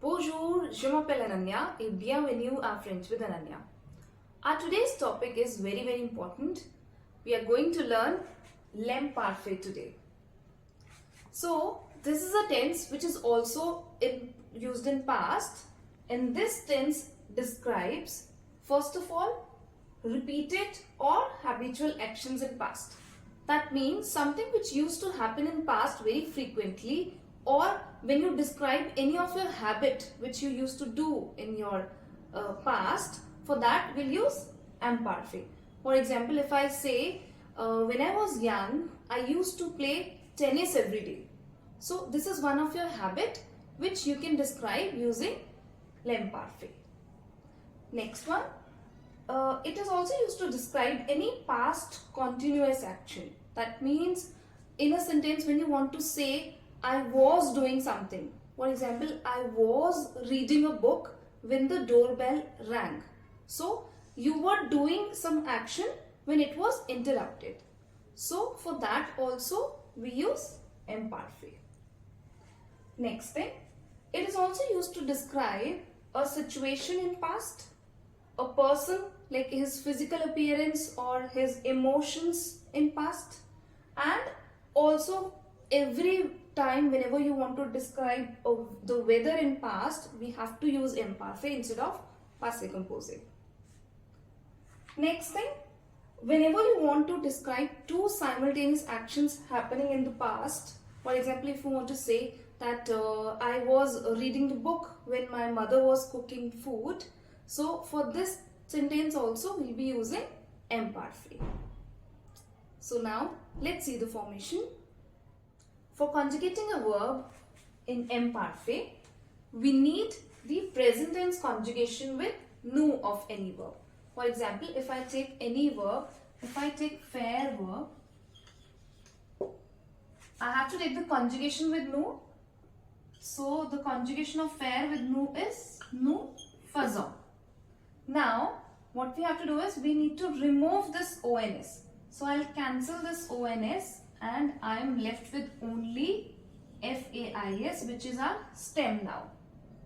Bonjour, je m'appelle Ananya et bienvenue à French with Ananya. Our today's topic is very important. We are going to learn l'imparfait today. So, this is a tense which is also used in past, and this tense describes, first of all, repeated or habitual actions in past. That means something which used to happen in past very frequently, or when you describe any of your habit which you used to do in your past, for that we'll use imparfait. For example, if I say when I was young I used to play tennis every day. So this is one of your habit which you can describe using l'imparfait. Next one, it is also used to describe any past continuous action. That means in a sentence when you want to say I was doing something. For example, I was reading a book when the doorbell rang. So you were doing some action when it was interrupted. So for that also we use imparfait. Next thing, it is also used to describe a situation in past, a person like his physical appearance or his emotions in past, and also every time whenever you want to describe the weather in past, we have to use imparfait instead of passé composé. Next thing, whenever you want to describe two simultaneous actions happening in the past, for example, if you want to say that I was reading the book when my mother was cooking food, so for this sentence also we'll be using imparfait. So now let's see the formation. For conjugating a verb in imparfait, we need the present tense conjugation with nous of any verb. For example, if I take any verb, if I take faire verb, I have to take the conjugation with nous. So the conjugation of faire with nous is nous faisons. Now what we have to do is we need to remove this ons. So I'll cancel this ons and I am left with only FAIS, which is our stem now.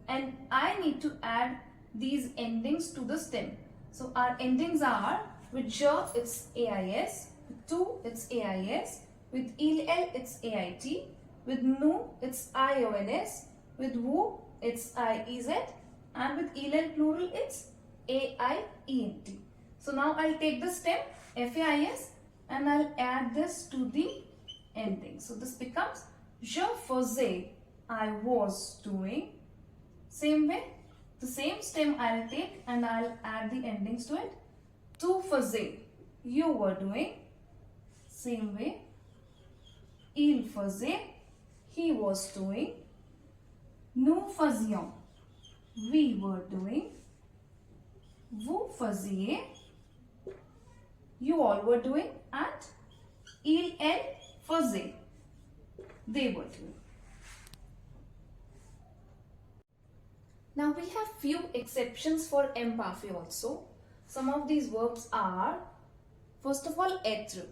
And I need to add these endings to the stem. So our endings are, with je it's AIS, with tu it's AIS, with il it's AIT, with nous it's IONS, with vous it's IEZ, and with il plural it's AIENT. So now I'll take the stem FAIS and I'll add this to the ending. So this becomes je faisais, I was doing. Same way, the same stem I'll take and I'll add the endings to it. Tu faisais, you were doing. Same way, il faisait, he was doing. Nous faisions, we were doing. Vous faisiez, you all were doing, and elles faisaient, they were doing. Now we have few exceptions for imparfait also. Some of these verbs are, first of all, être.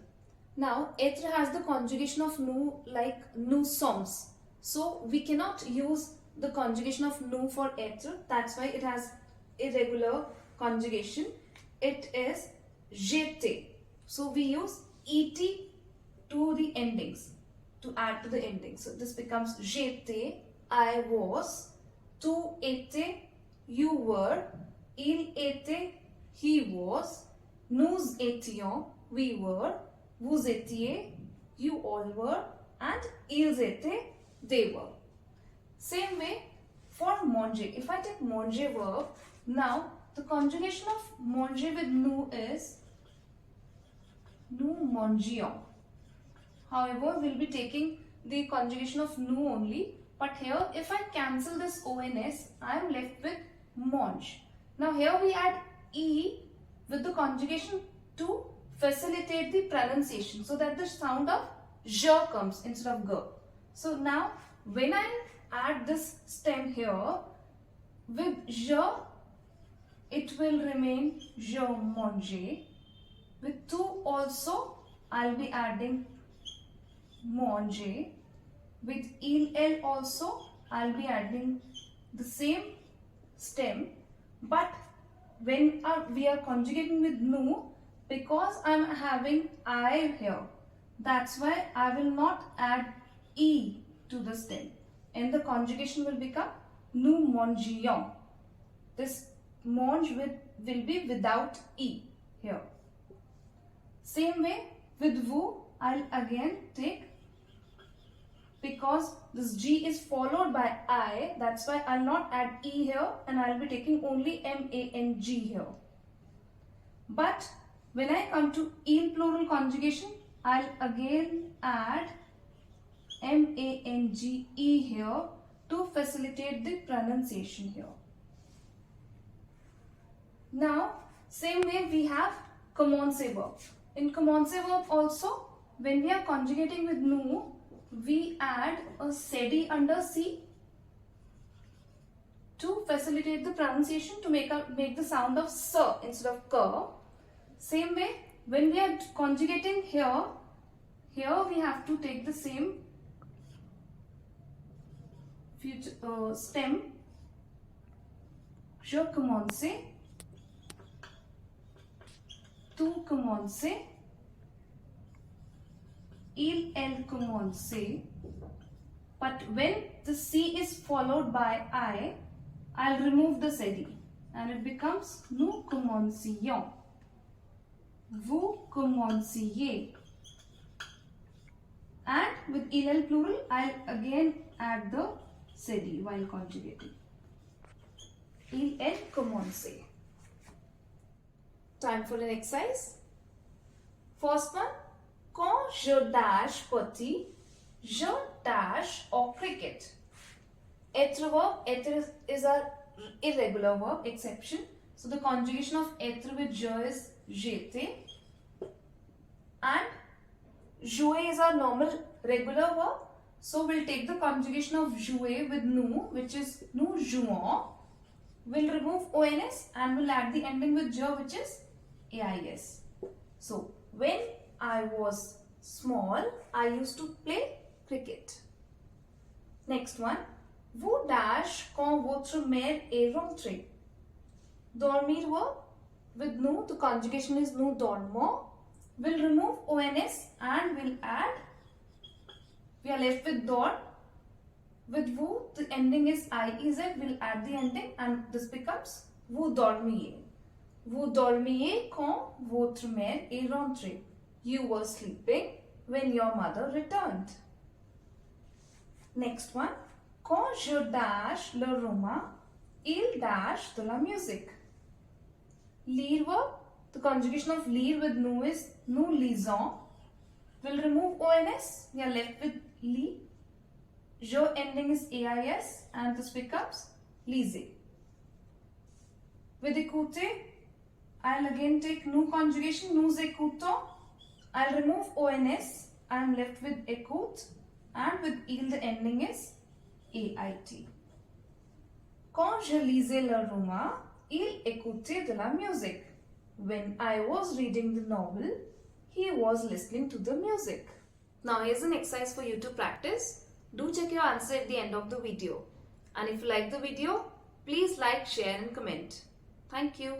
Now être has the conjugation of nous like nous sommes. So we cannot use the conjugation of nous for être. That's why it has irregular conjugation. It is j'étais. So we use et to the endings, to add to the endings. So this becomes j'étais, I was. Tu étais, you were. Il était, he was. Nous étions, we were. Vous étiez, you all were. And ils étaient, they were. Same way for manger. If I take manger verb, now the conjugation of manger with nous is nous mangions. However, we'll be taking the conjugation of nous only. But here, if I cancel this ons, I am left with mange. Now here we add e with the conjugation to facilitate the pronunciation, so that the sound of je comes instead of g. So now when I add this stem here, with je, it will remain je mange. With tu also, I'll be adding manger. With il, el also, I'll be adding the same stem, but when we are conjugating with nu, because I am having I here, that's why I will not add e to the stem, and the conjugation will become nous mangions. This mange will be without e here. Same way with vous, I'll again take, because this G is followed by I, that's why I'll not add E here, and I'll be taking only M-A-N-G here. But when I come to il plural conjugation, I'll again add M-A-N-G-E here to facilitate the pronunciation here. Now, same way we have commencer verb. In commencer verb also, when we are conjugating with nous, we add a steady under C to facilitate the pronunciation, to make the sound of S instead of K. Same way, when we are conjugating here we have to take the same stem. Je commençais, tu commençais, elle commençait. But when the C is followed by I, I'll remove the steady and it becomes nous commencions, vous commenciez. And with il plural, I'll again add the steady while conjugating. Il commençait. Time for an exercise. First one. Quand je dash petit, je dash au cricket. Être verb, être is our irregular verb exception. So the conjugation of être with je is j'étais. And jouer is our normal regular verb. So we'll take the conjugation of jouer with nous, which is nous jouons. We'll remove ons and we'll add the ending with je, which is ais. So when I was small, I used to play cricket. Next one. Vous dash quand votre mère est rentrée. Dormir verb with nous, the conjugation is nous dormons. We'll remove ons and we'll add, we are left with dorm. With vous, the ending is iez, we'll add the ending and this becomes vous dormiez. Vous dormiez quand votre mère est rentrée. You were sleeping when your mother returned. Next one. Quand je dash le roman, il dash de la musique. Lire verb, the conjugation of lire with nous is nous lisons. We'll remove ons, we are left with li. Je ending is ais and this becomes lisez. With écouter, I'll again take nous conjugation, nous écoutons. I'll remove ons, I am left with écoute, and with il the ending is ait. Quand je lisais le roman, il écoutait de la musique. When I was reading the novel, he was listening to the music. Now here's an exercise for you to practice. Do check your answer at the end of the video. And if you like the video, please like, share and comment. Thank you.